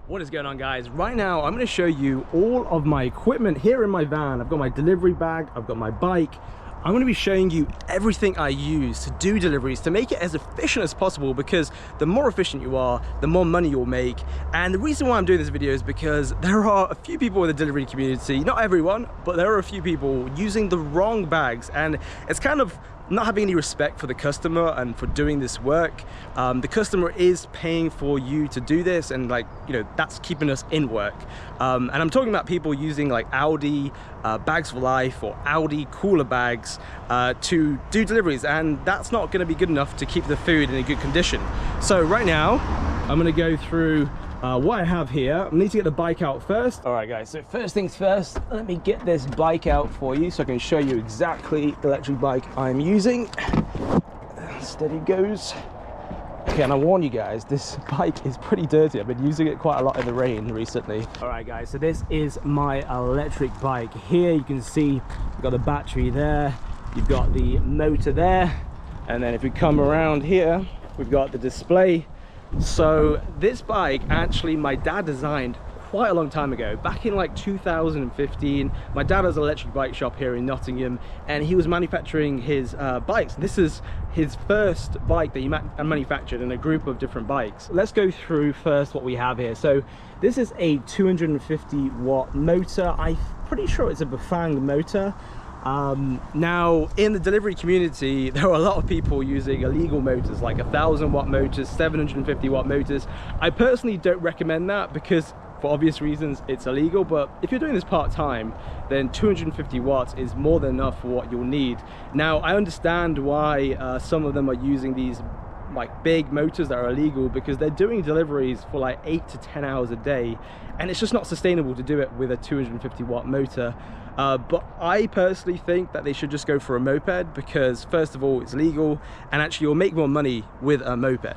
What is going on, guys? Right now I'm going to show you all of my equipment here in my van. I've got my delivery bag, I've got my bike. I'm going to be showing you everything I use to do deliveries to make it as efficient as possible, because the more efficient you are, the more money you'll make. And the reason why I'm doing this video is because there are a few people in the delivery community, not everyone, but there are a few people using the wrong bags, and it's kind of not having any respect for the customer and for doing this work. The customer is paying for you to do this, and that's keeping us in work. And I'm talking about people using like Audi bags for life or Audi cooler bags to do deliveries, and that's not going to be good enough to keep the food in a good condition. So right now I'm going to go through what I have here. I need to get the bike out first. All right, guys, so first things first, let me get this bike out for you so I can show you exactly the electric bike I'm using. Steady goes. Okay, and I warn you guys, this bike is pretty dirty. I've been using it quite a lot in the rain recently. All right, guys, so this is my electric bike. Here you can see you've got the battery there, you've got the motor there, and then if we come around here, we've got the display. So this bike, actually, my dad designed quite a long time ago, back in like 2015. My dad has an electric bike shop here in Nottingham, and he was manufacturing his bikes. This is his first bike that he manufactured in a group of different bikes. Let's go through first what we have here. So this is a 250 watt motor. I'm pretty sure it's a theflying motor. Now in the delivery community, there are a lot of people using illegal motors, like 1,000 watt motors, 750 watt motors. I personally don't recommend that because, for obvious reasons, it's illegal. But if you're doing this part-time, then 250 watts is more than enough for what you'll need. Now I understand why some of them are using these like big motors that are illegal, because they're doing deliveries for like 8 to 10 hours a day, and it's just not sustainable to do it with a 250 watt motor. But I personally think that they should just go for a moped, because first of all, it's legal, and actually you'll make more money with a moped.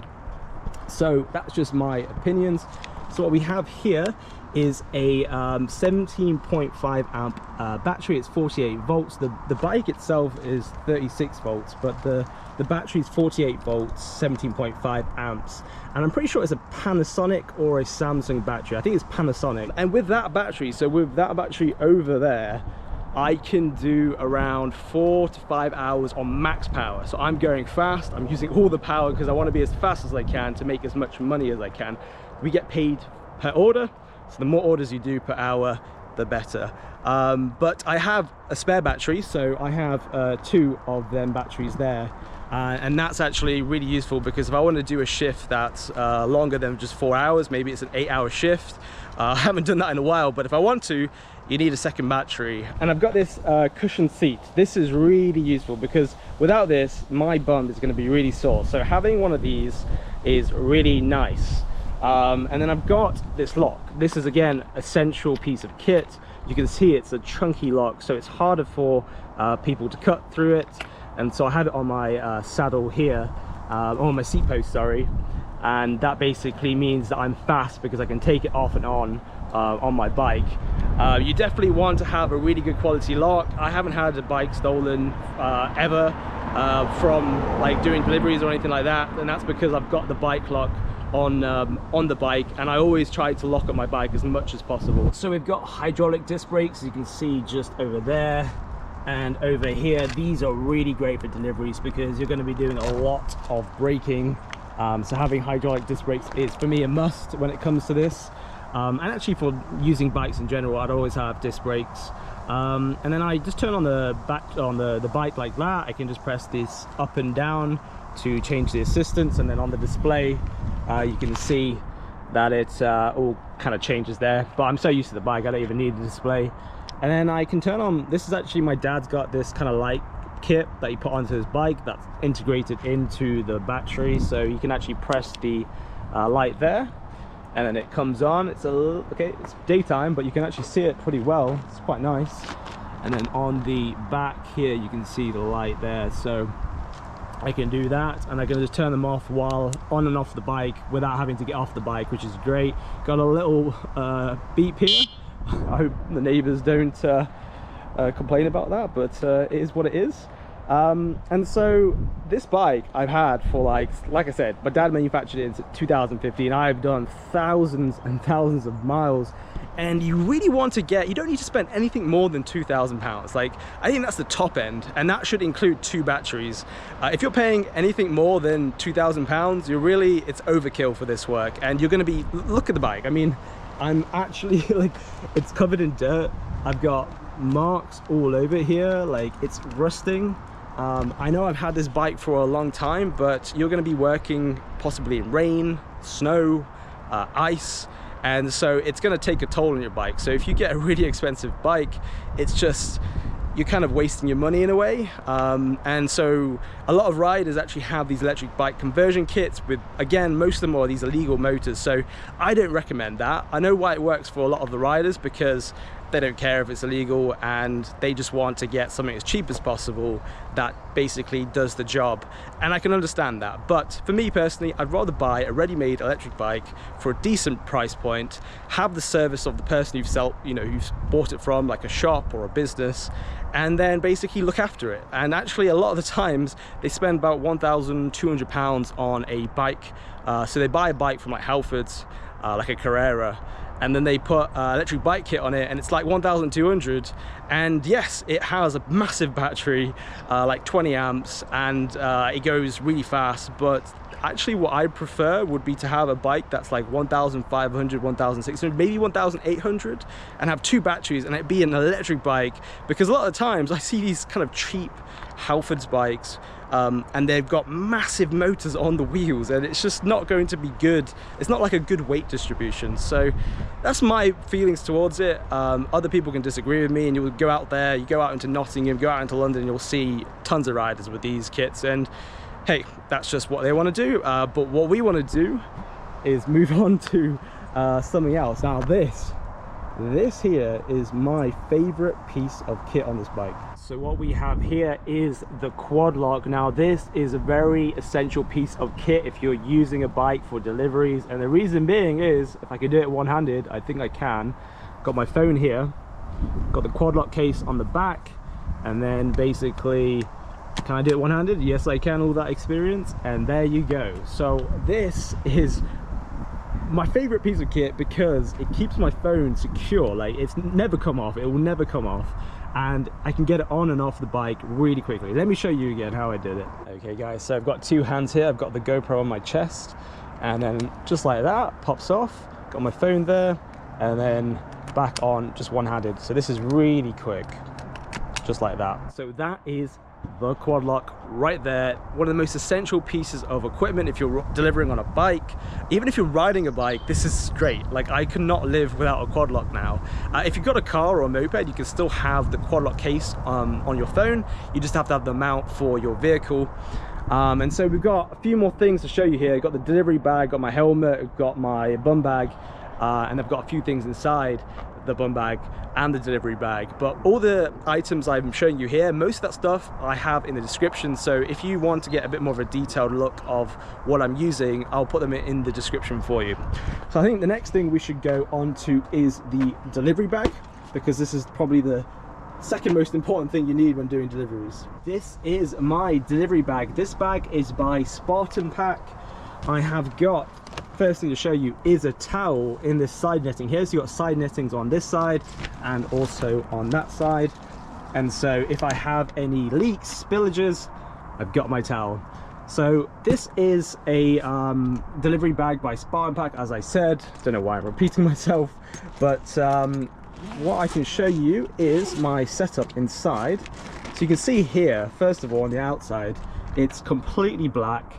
So that's just my opinions. So what we have here is a 17.5 amp battery. It's 48 volts. The bike itself is 36 volts, but the battery is 48 volts, 17.5 amps. And I'm pretty sure it's a Panasonic or a Samsung battery. I think it's Panasonic. And with that battery, so with that battery over there, I can do around 4 to 5 hours on max power. So I'm going fast, I'm using all the power because I want to be as fast as I can to make as much money as I can. We get paid per order, so the more orders you do per hour, the better. But I have a spare battery, so I have 2 of them batteries there. And that's actually really useful, because if I want to do a shift that's longer than just 4 hours, maybe it's an 8-hour shift. I haven't done that in a while, but if I want to, you need a second battery. And I've got this cushion seat. This is really useful because without this, my bum is going to be really sore. So having one of these is really nice. And then I've got this lock. This is, again, essential piece of kit. You can see it's a chunky lock, so it's harder for people to cut through it. And so I have it on my saddle here, on my seat post, sorry. And that basically means that I'm fast because I can take it off and on my bike. You definitely want to have a really good quality lock. I haven't had a bike stolen ever from like doing deliveries or anything like that, and that's because I've got the bike lock on the bike, and I always try to lock up my bike as much as possible. So we've got hydraulic disc brakes, as you can see just over there and over here. These are really great for deliveries because you're going to be doing a lot of braking. So having hydraulic disc brakes is, for me, a must when it comes to this. And actually for using bikes in general, I'd always have disc brakes. And then I just turn on the bike like that. I can just press this up and down to change the assistance, and then on the display you can see that it all kind of changes there. But I'm so used to the bike, I don't even need the display. And then I can turn on, this is actually, my dad's got this kind of light kit that he put onto his bike that's integrated into the battery, so you can actually press the light there and then it comes on. It's okay, it's daytime, but you can actually see it pretty well. It's quite nice. And then on the back here you can see the light there, so I can do that, and I can just turn them off while on and off the bike without having to get off the bike, which is great. Got a little beep here. I hope the neighbors don't complain about that, but it is what it is. And so this bike I've had for like I said, my dad manufactured it in 2015. I've done thousands and thousands of miles, and you really want to get, you don't need to spend anything more than £2,000. Like, I think that's the top end, and that should include 2 batteries. If you're paying anything more than £2,000, you're really, it's overkill for this work. And you're going to be, look at the bike. I mean, I'm actually like, it's covered in dirt. I've got marks all over here, like it's rusting. I know I've had this bike for a long time, but you're going to be working possibly in rain, snow, ice, and so it's going to take a toll on your bike. So if you get a really expensive bike, it's just, you're kind of wasting your money in a way. And so a lot of riders actually have these electric bike conversion kits with, again, most of them are these illegal motors. So I don't recommend that. I know why it works for a lot of the riders, because they don't care if it's illegal and they just want to get something as cheap as possible that basically does the job. And I can understand that. But for me personally, I'd rather buy a ready-made electric bike for a decent price point, have the service of the person who's bought it from, like a shop or a business, and then basically look after it. And actually a lot of the times they spend about £1,200 on a bike. So they buy a bike from like Halfords, like a Carrera, and then they put an electric bike kit on it, and it's like 1,200. And yes, it has a massive battery, like 20 amps, and it goes really fast. But actually what I prefer would be to have a bike that's like 1,500, 1,600, maybe 1,800, and have 2 batteries, and it be an electric bike. Because a lot of the times I see these kind of cheap Halfords bikes, and they've got massive motors on the wheels, and it's just not going to be good. It's not like a good weight distribution. So that's my feelings towards it. Other people can disagree with me, and you'll go out there, you go out into Nottingham, go out into London, and you'll see tons of riders with these kits, and hey, that's just what they want to do. But what we want to do is move on to something else. Now this here is my favorite piece of kit on this bike. So what we have here is the quad lock. Now this is a very essential piece of kit if you're using a bike for deliveries, and the reason being is, if I can do it one-handed, I think I can. Got my phone here, got the quad lock case on the back, and then basically, can I do it one-handed? Yes I can, all that experience, and there you go. So this is my favorite piece of kit because it keeps my phone secure. Like, it's never come off, it will never come off, and I can get it on and off the bike really quickly. Let me show you again how I did it. Okay guys, so I've got 2 hands here. I've got the GoPro on my chest, and then just like that, pops off. Got my phone there, and then back on, just one-handed. So this is really quick, just like that. So that is the quad lock right there. One of the most essential pieces of equipment if you're delivering on a bike. Even if you're riding a bike, this is great. Like, I could not live without a quad lock now. If you've got a car or a moped, you can still have the quad lock case on your phone. You just have to have the mount for your vehicle. And so we've got a few more things to show you here. I've got the delivery bag, got my helmet, I've got my bum bag, and I've got a few things inside the bum bag and the delivery bag. But all the items I'm showing you here, most of that stuff I have in the description. So if you want to get a bit more of a detailed look of what I'm using, I'll put them in the description for you. So I think the next thing we should go on to is the delivery bag, because this is probably the second most important thing you need when doing deliveries. This is my delivery bag. This bag is by Spartan Pack. I have got, first thing to show you is a towel in this side netting here. So you've got side nettings on this side and also on that side. And so if I have any leaks, spillages, I've got my towel. So this is a delivery bag by Spartan Pack, as I said. Don't know why I'm repeating myself, but what I can show you is my setup inside. So you can see here, first of all, on the outside, it's completely black.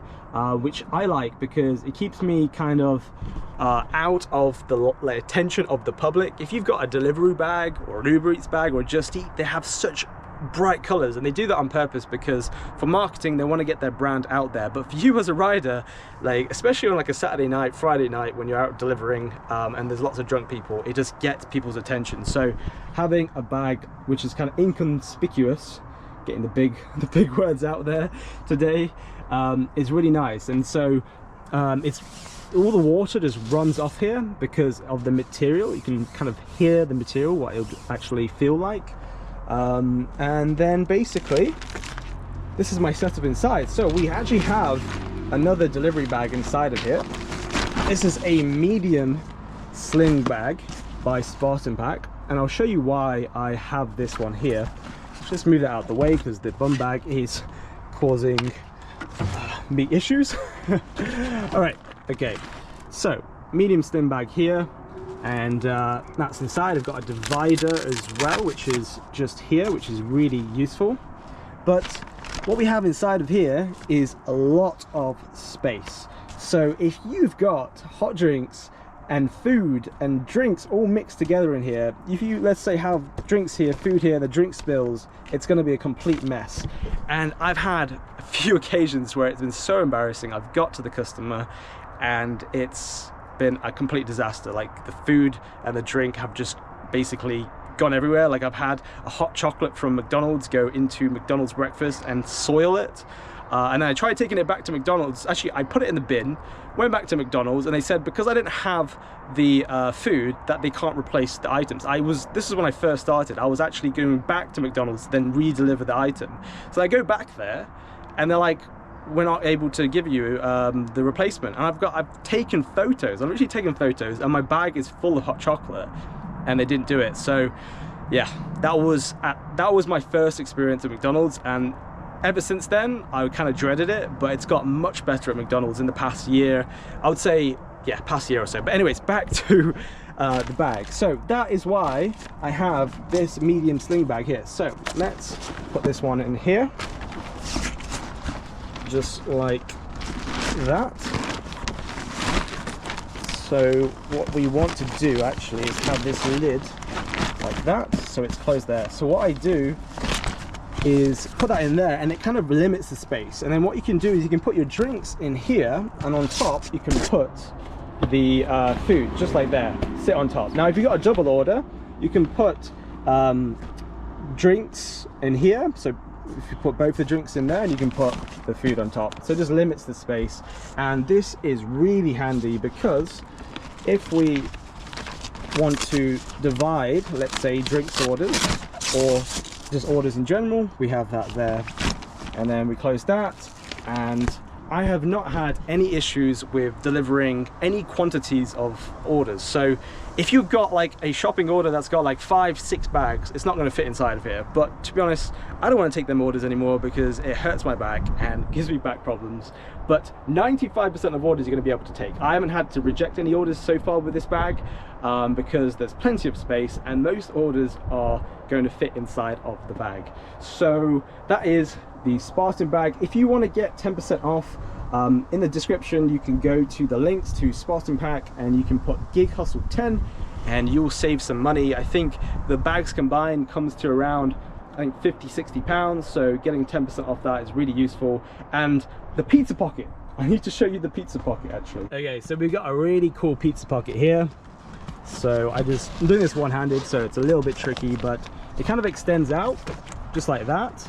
Which I like because it keeps me kind of out of the attention of the public. If you've got a Deliveroo bag or an Uber Eats bag or a Just Eat, they have such bright colors, and they do that on purpose because for marketing they want to get their brand out there. But for you as a rider, like especially on like a Saturday night, Friday night when you're out delivering and there's lots of drunk people, it just gets people's attention. So having a bag which is kind of inconspicuous, getting the big words out there today, is really nice. And so it's all the water just runs off here because of the material. You can kind of hear the material, what it'll actually feel like. And then basically this is my setup inside. So we actually have another delivery bag inside of here. This is a medium sling bag by Spartan Pack, and I'll show you why I have this one here. Just move that out of the way because the bum bag is causing me issues. All right, okay, so medium slim bag here, and that's inside. I've got a divider as well, which is just here, which is really useful. But what we have inside of here is a lot of space. So if you've got hot drinks and food and drinks all mixed together in here, if you, let's say, have drinks here, food here, the drink spills, it's going to be a complete mess. And I've had a few occasions where it's been so embarrassing. I've got to the customer and it's been a complete disaster. Like the food and the drink have just basically gone everywhere. Like I've had a hot chocolate from McDonald's go into McDonald's breakfast and soil it. And then I tried taking it back to McDonald's. Actually, I put it in the bin, went back to McDonald's, and they said because I didn't have the food that they can't replace the items. This is when I first started. I was actually going back to McDonald's, then re-deliver the item. So I go back there, and they're like, we're not able to give you the replacement. And I've taken photos. I've literally taken photos, and my bag is full of hot chocolate, and they didn't do it. So yeah, that was my first experience at McDonald's, and ever since then, I kind of dreaded it, but it's got much better at McDonald's in the past year. I would say, yeah, past year or so. But anyways, back to the bag. So that is why I have this medium sling bag here. So let's put this one in here, just like that. So what we want to do actually is have this lid like that, so it's closed there. So what I do is put that in there, and it kind of limits the space. And then what you can do is you can put your drinks in here, and on top you can put the food just like there, sit on top. Now if you've got a double order, you can put drinks in here, so if you put both the drinks in there, and you can put the food on top. So it just limits the space, and this is really handy because if we want to divide, let's say, drinks orders or just orders in general, we have that there, and then we close that. And I have not had any issues with delivering any quantities of orders. So if you've got like a shopping order that's got like 5-6 bags, it's not going to fit inside of here. But to be honest, I don't want to take them orders anymore because it hurts my back and gives me back problems. But 95% of orders you're going to be able to take. I haven't had to reject any orders so far with this bag because there's plenty of space, and most orders are going to fit inside of the bag. So that is the Spartan bag. If you want to get 10% off, in the description you can go to the links to Spartan Pack, and you can put Gig Hustle 10 and you'll save some money. I think the bags combined comes to around, I think, 50-60 pounds, so getting 10% off that is really useful. And the pizza pocket, I need to show you the pizza pocket actually. Okay, so we've got a really cool pizza pocket here. So I'm doing this one-handed, so it's a little bit tricky, but it kind of extends out just like that.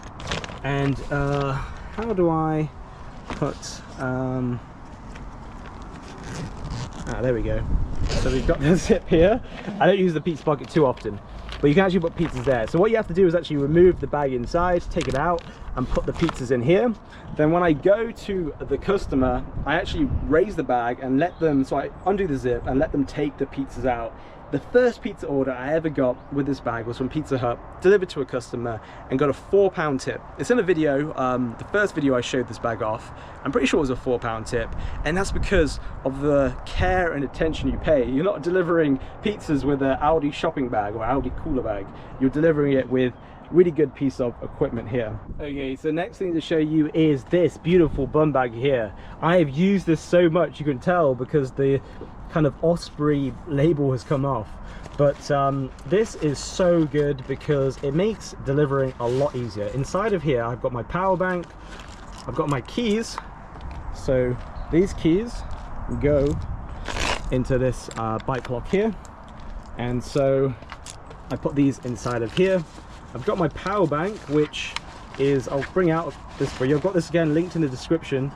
And how do I put there we go. So we've got the zip here. I don't use the pizza pocket too often, but you can actually put pizzas there. So what you have to do is actually remove the bag inside, take it out, and put the pizzas in here. Then when I go to the customer, I actually raise the bag and let them, so I undo the zip and let them take the pizzas out. The first pizza order I ever got with this bag was from Pizza Hut, delivered to a customer, and got a £4 tip. It's in a video, the first video I showed this bag off. I'm pretty sure it was a £4 tip, and that's because of the care and attention you pay. You're not delivering pizzas with an Aldi shopping bag or Aldi cooler bag. You're delivering it with really good piece of equipment here. Okay, so next thing to show you is this beautiful bum bag here. I have used this so much, you can tell, because the kind of Osprey label has come off. But this is so good because it makes delivering a lot easier. Inside of here I've got my power bank, I've got my keys. So these keys go into this bike lock here, and so I put these inside of here. I've got my power bank, which is, I'll bring out this for you. I've got this again linked in the description.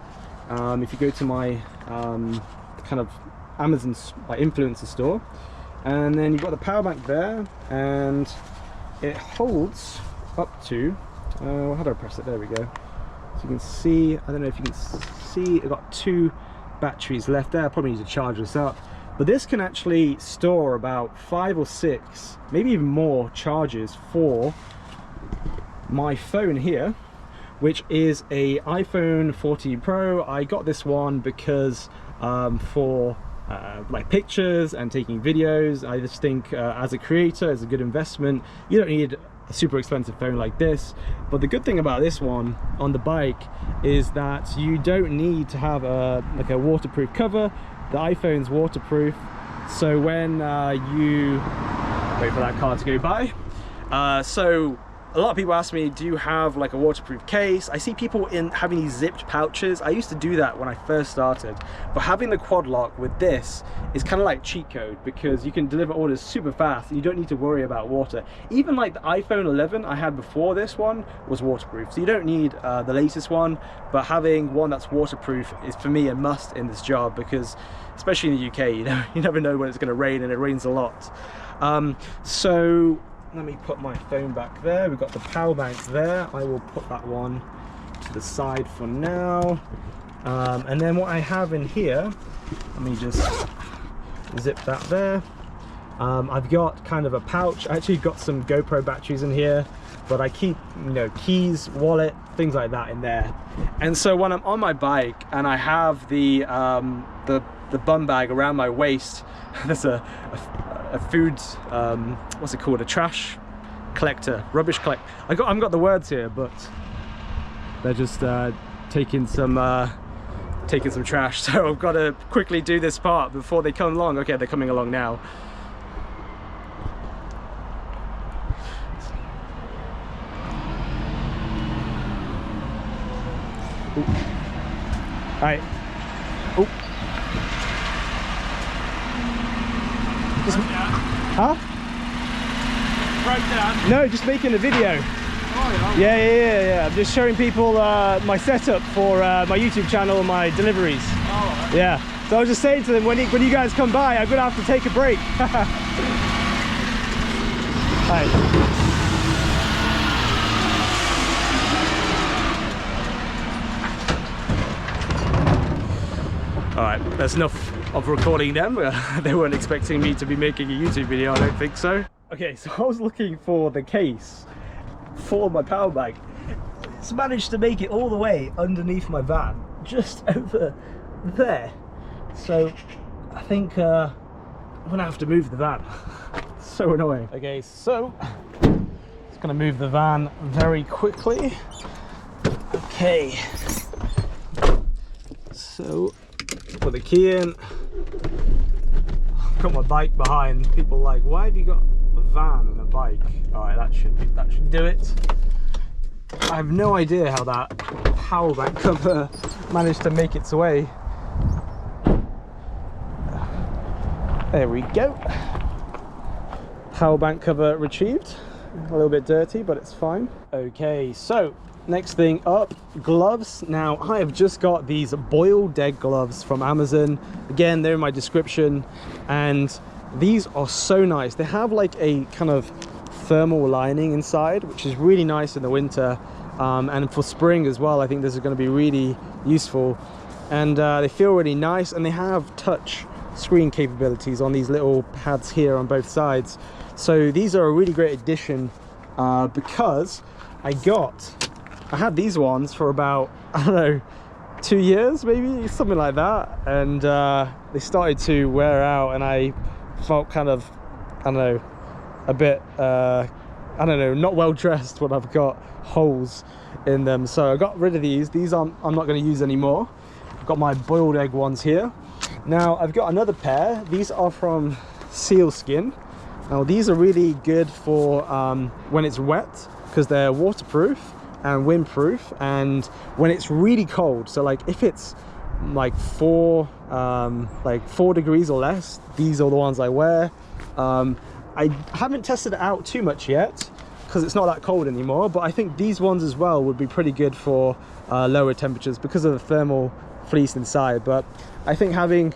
If you go to my kind of Amazon, my influencer store, and then you've got the power bank there, and it holds up to how do I press it? There we go. So you can see, I don't know if you can see, I've got 2 batteries left there. I probably need to charge this up. But this can actually store about 5 or 6, maybe even more charges for my phone here, which is a iPhone 14 Pro. I got this one because for like pictures and taking videos, I just think as a creator, it's a good investment. You don't need a super expensive phone like this. But the good thing about this one on the bike is that you don't need to have like a waterproof cover. The iPhone's waterproof, so when you wait for that car to go by, so a lot of people ask me, do you have like a waterproof case? I see people having these zipped pouches. I used to do that when I first started, but having the quad lock with this is kind of like cheat code, because you can deliver orders super fast and you don't need to worry about water. Even like the iPhone 11 I had before this one was waterproof, so you don't need the latest one, but having one that's waterproof is for me a must in this job, because especially in the UK, you never know when it's going to rain, and it rains a lot. So let me put my phone back there. We've got the power bank there. I will put that one to the side for now. And then what I have in here, let me just zip that there. I've got kind of a pouch. I actually got some GoPro batteries in here, but I keep, you know, keys, wallet, things like that in there. And so when I'm on my bike and I have the bum bag around my waist, there's a food, what's it called, a trash collector, rubbish collect. I haven't got the words here, but they're just taking some trash, so I've got to quickly do this part before they come along. Okay, they're coming along now. All right. Oh. Huh? Broke down? No, just making a video. Oh, yeah. I'm just showing people my setup for my YouTube channel and my deliveries. Oh, okay. Yeah. So I was just saying to them, when you guys come by, I'm gonna have to take a break. Hi. Alright, that's enough of recording them. They weren't expecting me to be making a YouTube video, I don't think so. Okay, so I was looking for the case for my power bank. It's managed to make it all the way underneath my van, just over there. So I think I'm gonna have to move the van. So annoying. Okay, so just gonna move the van very quickly. Okay, so put the key in. I've got my bike behind. People are like, why have you got a van and a bike? All right, that should do it. I have no idea how that power bank cover managed to make its way. There we go. Power bank cover retrieved. A little bit dirty, but it's fine. Okay, so next thing up, gloves. Now I have just got these boiled egg gloves from Amazon. Again, they're in my description, and these are so nice. They have like a kind of thermal lining inside, which is really nice in the winter, and for spring as well. I think this is going to be really useful, and they feel really nice, and they have touch screen capabilities on these little pads here on both sides. So these are a really great addition, because I had these ones for about, I don't know, 2 years, maybe, something like that, and they started to wear out, and I felt kind of, I don't know, a bit, I don't know, not well dressed when I've got holes in them. So I got rid of these. These I'm not going to use anymore. I've got my boiled egg ones here. Now I've got another pair. These are from Sealskin. Now these are really good for when it's wet, because they're waterproof and windproof, and when it's really cold. So like if it's like 4 degrees or less, these are the ones I wear. I haven't tested it out too much yet because it's not that cold anymore, but I think these ones as well would be pretty good for lower temperatures because of the thermal fleece inside. But I think having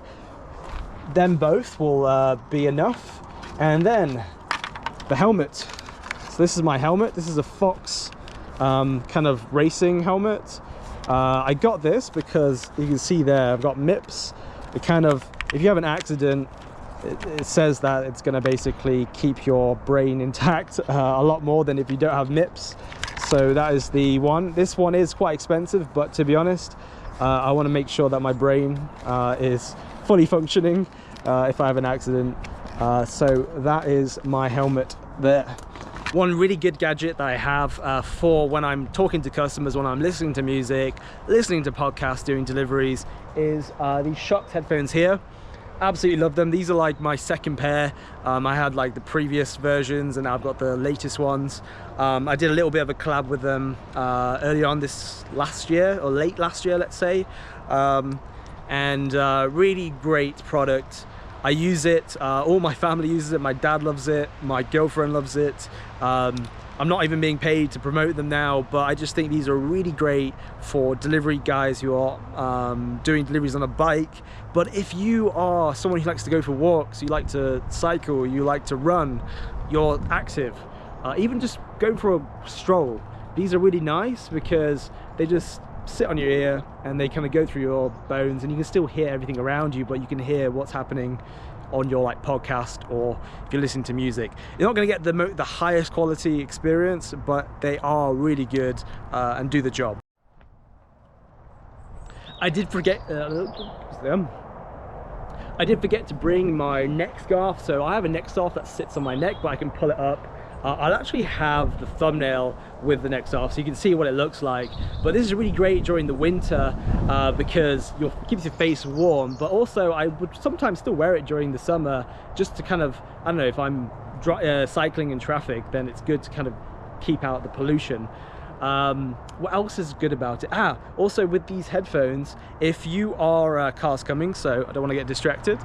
them both will be enough. And then the helmet. So this is my helmet. This is a Fox kind of racing helmet. I got this because you can see there I've got MIPS. It kind of, if you have an accident, it says that it's going to basically keep your brain intact a lot more than if you don't have MIPS. So that is the one. This one is quite expensive, but to be honest, I want to make sure that my brain is fully functioning if I have an accident. So that is my helmet there. One really good gadget that I have for when I'm talking to customers, when I'm listening to music, listening to podcasts, doing deliveries, is these Shox headphones here. Absolutely love them. These are like my second pair. I had like the previous versions and now I've got the latest ones. I did a little bit of a collab with them early on this last year, or late last year, let's say. And really great product. I use it, all my family uses it, my dad loves it, my girlfriend loves it. I'm not even being paid to promote them now, but I just think these are really great for delivery guys who are doing deliveries on a bike. But if you are someone who likes to go for walks, you like to cycle, you like to run, you're active, even just going for a stroll, these are really nice because they just sit on your ear and they kind of go through your bones, and you can still hear everything around you, but you can hear what's happening on your like podcast, or if you're listening to music. You're not going to get the highest quality experience, but they are really good and do the job. I did forget to bring my neck scarf. So I have a neck scarf that sits on my neck, but I can pull it up. I'll actually have the thumbnail with the neck scarf so you can see what it looks like. But this is really great during the winter because it keeps your face warm, but also I would sometimes still wear it during the summer just to kind of, I don't know, if I'm cycling in traffic, then it's good to kind of keep out the pollution. What else is good about it? Also with these headphones, if you are cars coming, so I don't want to get distracted,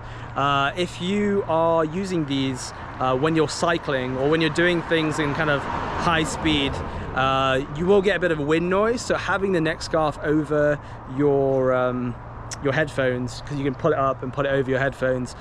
if you are using these when you're cycling or when you're doing things in kind of high speed, you will get a bit of a wind noise. So having the neck scarf over your headphones, because you can pull it up and put it over your headphones,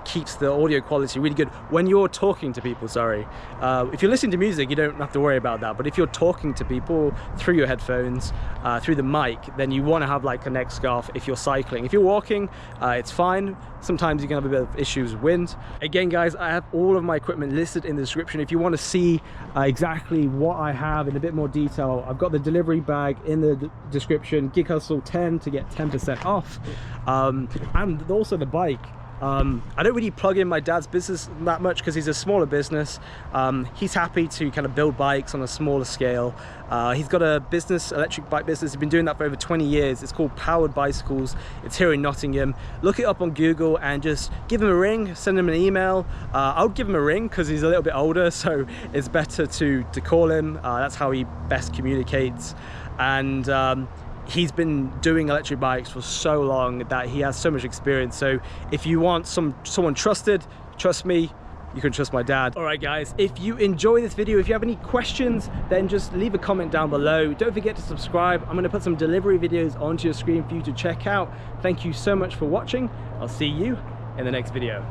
keeps the audio quality really good when you're talking to people. Sorry, if you're listening to music, you don't have to worry about that, but if you're talking to people through your headphones, through the mic, then you want to have like a neck scarf. If you're cycling, if you're walking, it's fine. Sometimes you can have a bit of issues with wind. Again guys, I have all of my equipment listed in the description. If you want to see exactly what I have in a bit more detail, I've got the delivery bag in the description, Gig Hustle 10 to get 10% off, and also the bike. I don't really plug in my dad's business that much because he's a smaller business. He's happy to kind of build bikes on a smaller scale. He's got a business, electric bike business. He's been doing that for over 20 years. It's called Powered Bicycles. It's here in Nottingham. Look it up on Google and just give him a ring, send him an email. I would give him a ring because he's a little bit older, so it's better to call him. That's how he best communicates. And he's been doing electric bikes for so long that he has so much experience. So if you want someone trusted, trust me, you can trust my dad. All right guys, if you enjoy this video, if you have any questions, then just leave a comment down below. Don't forget to subscribe. I'm going to put some delivery videos onto your screen for you to check out. Thank you so much for watching. I'll see you in the next video.